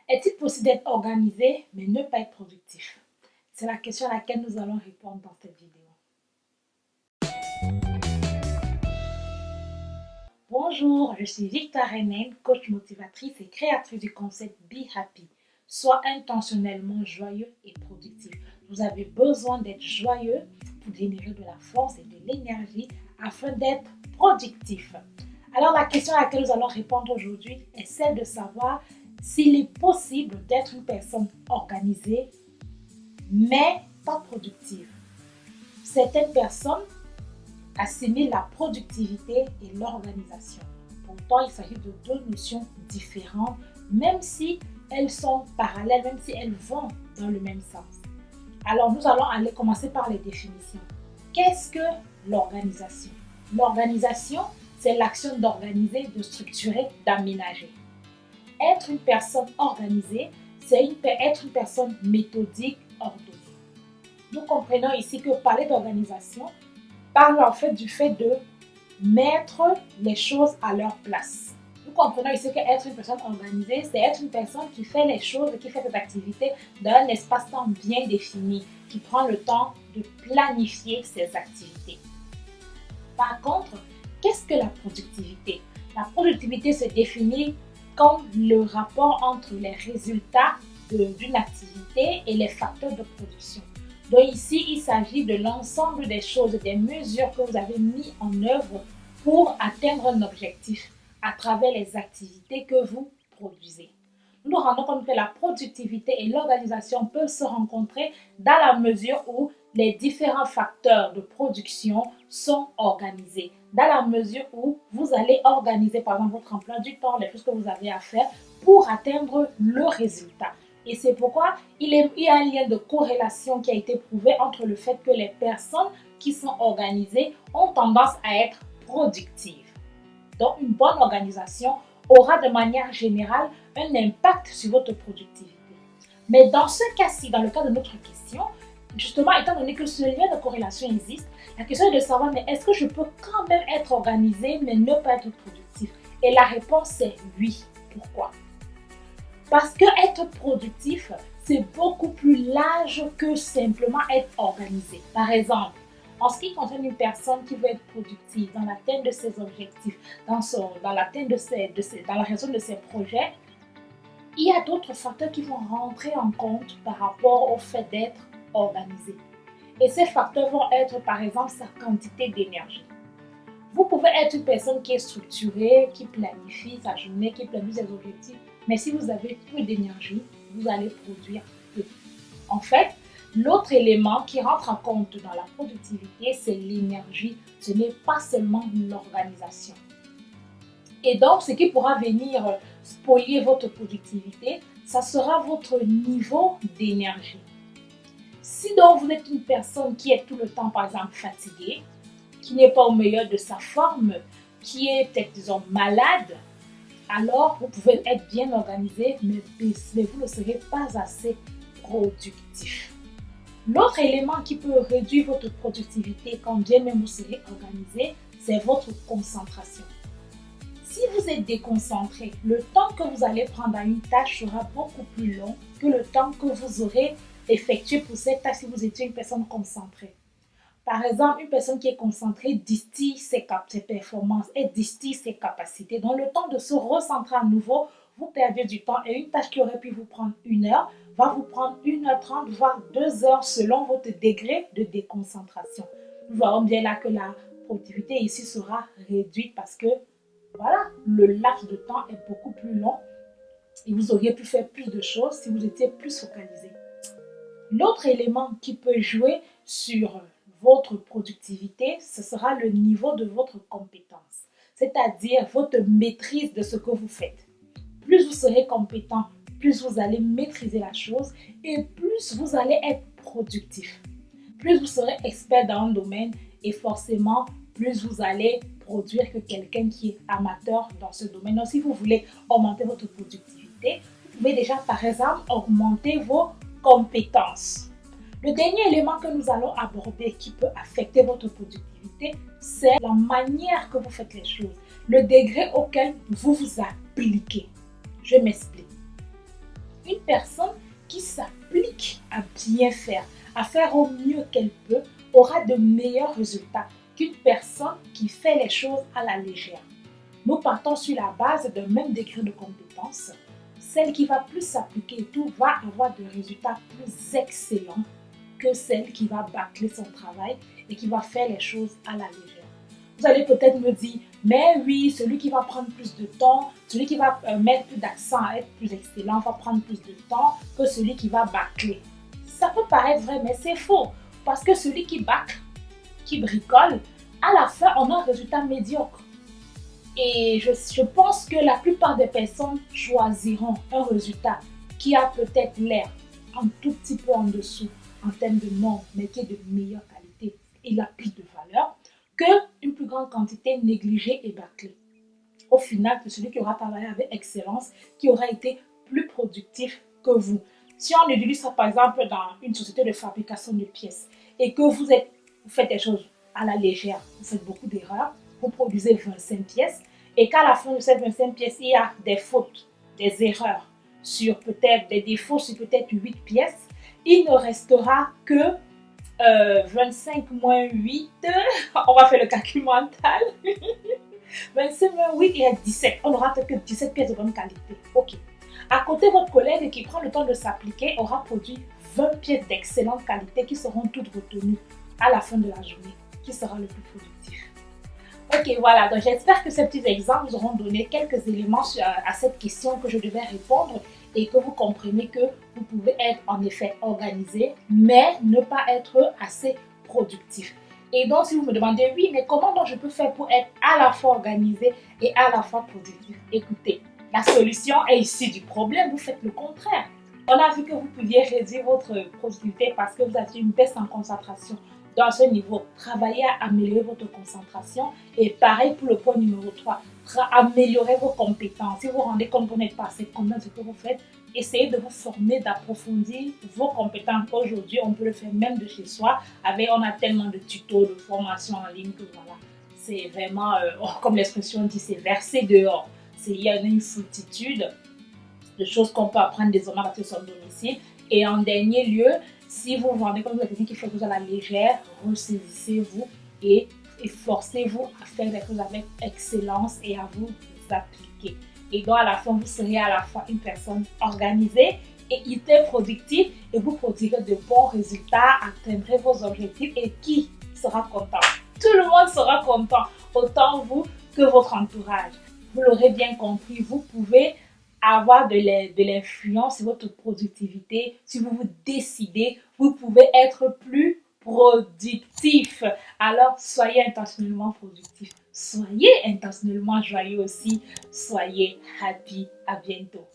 Est-il possible d'être organisé mais ne pas être productif? C'est la question à laquelle nous allons répondre dans cette vidéo. Bonjour, je suis Victoire Renem, coach motivatrice et créatrice du concept Be Happy. Sois intentionnellement joyeux et productif. Vous avez besoin d'être joyeux pour générer de la force et de l'énergie afin d'être productif. Alors la question à laquelle nous allons répondre aujourd'hui est celle de savoir s'il est possible d'être une personne organisée mais pas productive. Certaines personnes assimilent la productivité et l'organisation. Pourtant, il s'agit de deux notions différentes, même si elles sont parallèles, même si elles vont dans le même sens. Alors, nous allons commencer par les définitions. Qu'est-ce que l'organisation? L'organisation, c'est l'action d'organiser, de structurer, d'aménager. Être une personne organisée, c'est être une personne méthodique, ordonnée. Nous comprenons ici que parler d'organisation parle en fait du fait de mettre les choses à leur place. Nous comprenons ici qu'être une personne organisée, c'est être une personne qui fait les choses, qui fait des activités dans un espace-temps bien défini, qui prend le temps de planifier ses activités. Par contre, qu'est-ce que la productivité? La productivité se définit comme le rapport entre les résultats d'une activité et les facteurs de production. Donc ici, il s'agit de l'ensemble des choses, des mesures que vous avez mis en œuvre pour atteindre un objectif à travers les activités que vous produisez. Nous nous rendons compte que la productivité et l'organisation peuvent se rencontrer dans la mesure où les différents facteurs de production sont organisés. Dans la mesure où vous allez organiser par exemple votre emploi du temps, les choses que vous avez à faire pour atteindre le résultat. Et c'est pourquoi il y a un lien de corrélation qui a été prouvé entre le fait que les personnes qui sont organisées ont tendance à être productives. Donc, une bonne organisation aura de manière générale un impact sur votre productivité. Mais dans ce cas-ci, dans le cas de notre question, justement, étant donné que ce lien de corrélation existe, la question est de savoir, mais est-ce que je peux quand même être organisé mais ne pas être productif? Et la réponse est oui. Pourquoi? Parce que être productif, c'est beaucoup plus large que simplement être organisé. Par exemple, en ce qui concerne une personne qui veut être productive dans l'atteinte de ses objectifs, dans la réalisation de ses projets, il y a d'autres facteurs qui vont rentrer en compte par rapport au fait d'être organisé. Et ces facteurs vont être par exemple sa quantité d'énergie. Vous pouvez être une personne qui est structurée, qui planifie sa journée, qui planifie ses objectifs, mais si vous avez peu d'énergie, vous allez produire peu. En fait, l'autre élément qui rentre en compte dans la productivité, c'est l'énergie. Ce n'est pas seulement l'organisation. Et donc, ce qui pourra venir spolier votre productivité, ça sera votre niveau d'énergie. Si donc vous êtes une personne qui est tout le temps, par exemple, fatiguée, qui n'est pas au meilleur de sa forme, qui est peut-être, disons, malade, alors vous pouvez être bien organisé, mais vous ne serez pas assez productif. L'autre élément qui peut réduire votre productivité quand bien même vous serez organisé, c'est votre concentration. Si vous êtes déconcentré, le temps que vous allez prendre à une tâche sera beaucoup plus long que le temps que vous aurez effectué pour cette tâche si vous étiez une personne concentrée. Par exemple, une personne qui est concentrée distille ses performances et distille ses capacités. Donc, le temps de se recentrer à nouveau, vous perdez du temps et une tâche qui aurait pu vous prendre 1 heure va vous prendre 1h30, voire 2 heures selon votre degré de déconcentration. Nous voyons bien là que la productivité ici sera réduite parce que voilà, le laps de temps est beaucoup plus long et vous auriez pu faire plus de choses si vous étiez plus focalisé. L'autre élément qui peut jouer sur votre productivité, ce sera le niveau de votre compétence, c'est-à-dire votre maîtrise de ce que vous faites. Plus vous serez compétent, plus vous allez maîtriser la chose et plus vous allez être productif. Plus vous serez expert dans un domaine et forcément, plus vous allez produire que quelqu'un qui est amateur dans ce domaine. Donc, si vous voulez augmenter votre productivité, vous pouvez déjà, par exemple, augmenter vos compétences. Le dernier élément que nous allons aborder qui peut affecter votre productivité, c'est la manière que vous faites les choses, le degré auquel vous vous appliquez. Je m'explique. Une personne qui s'applique à bien faire, à faire au mieux qu'elle peut, aura de meilleurs résultats qu'une personne qui fait les choses à la légère. Nous partons sur la base d'un même degré de compétence. Celle qui va plus s'appliquer et tout va avoir des résultats plus excellents que celle qui va bâcler son travail et qui va faire les choses à la légère. Vous allez peut-être me dire, mais oui, celui qui va prendre plus de temps, celui qui va mettre plus d'accent à être plus excellent va prendre plus de temps que celui qui va bâcler. Ça peut paraître vrai, mais c'est faux. Parce que celui qui bâcle, qui bricole, à la fin, on a un résultat médiocre. Et je pense que la plupart des personnes choisiront un résultat qui a peut-être l'air un tout petit peu en dessous en termes de normes, mais qui est de meilleure qualité et la plus de valeur, qu'une plus grande quantité négligée et bâclée. Au final, c'est celui qui aura travaillé avec excellence, qui aura été plus productif que vous. Si on utilise ça par exemple dans une société de fabrication de pièces et que vous faites des choses à la légère, vous faites beaucoup d'erreurs, vous produisez 25 pièces et qu'à la fin de ces 25 pièces, il y a des fautes, des erreurs sur peut-être des défauts sur peut-être 8 pièces, il ne restera que 25 moins 8, on va faire le calcul mental, 25 moins 8, il y a 17, on n'aura que 17 pièces de bonne qualité. Ok. À côté, votre collègue qui prend le temps de s'appliquer aura produit 20 pièces d'excellente qualité qui seront toutes retenues à la fin de la journée. Qui sera le plus productif? Ok, voilà. Donc, j'espère que ces petits exemples vous auront donné quelques éléments à cette question que je devais répondre et que vous comprenez que vous pouvez être en effet organisé, mais ne pas être assez productif. Et donc, si vous me demandez, oui, mais comment donc je peux faire pour être à la fois organisé et à la fois productif? Écoutez, la solution est issue du problème, vous faites le contraire. On a vu que vous pouviez réduire votre productivité parce que vous avez une baisse en concentration. Dans ce niveau, travaillez à améliorer votre concentration. Et pareil pour le point numéro 3, améliorer vos compétences. Si vous vous rendez compte que vous n'êtes pas assez compétent de ce que vous faites, essayez de vous former, d'approfondir vos compétences. Aujourd'hui, on peut le faire même de chez soi. On a tellement de tutos, de formations en ligne que voilà, c'est vraiment, comme l'expression dit, c'est versé dehors. Il y a une foultitude de choses qu'on peut apprendre désormais à partir de son domicile. Et en dernier lieu, si vous vous rendez compte de quelqu'un qui fait des choses à la légère, ressaisissez-vous et forcez-vous à faire des choses avec excellence et à vous appliquer. Et donc à la fin, vous serez à la fois une personne organisée et hyper productive et vous produirez de bons résultats, atteindrez vos objectifs et qui sera content? Tout le monde sera content, autant vous que votre entourage. Vous l'aurez bien compris, vous pouvez avoir de l'influence sur votre productivité. Si vous vous décidez, vous pouvez être plus productif. Alors, soyez intentionnellement productif. Soyez intentionnellement joyeux aussi. Soyez happy. À bientôt.